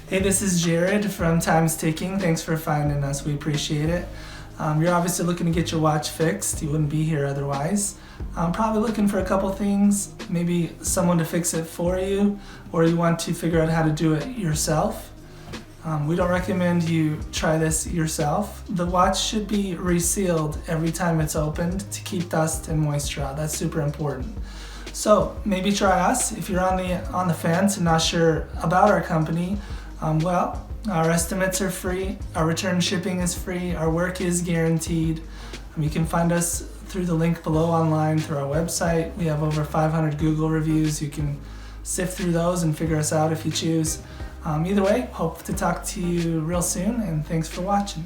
Hey, this is Jared from Time's Ticking. Thanks for finding us. We appreciate it. You're obviously looking to get your watch fixed. You wouldn't be here otherwise. I'm probably looking for a couple things, maybe someone to fix it for you, or you want to figure out how to do it yourself. We don't recommend you try this yourself. The watch should be resealed every time it's opened to keep dust and moisture out. That's super important. So maybe try us. If you're on the fence and not sure about our company, our estimates are free, our return shipping is free, our work is guaranteed. You can find us through the link below online through our website. We have over 500 Google reviews. You can sift through those and figure us out if you choose. Either way, hope to talk to you real soon, and thanks for watching.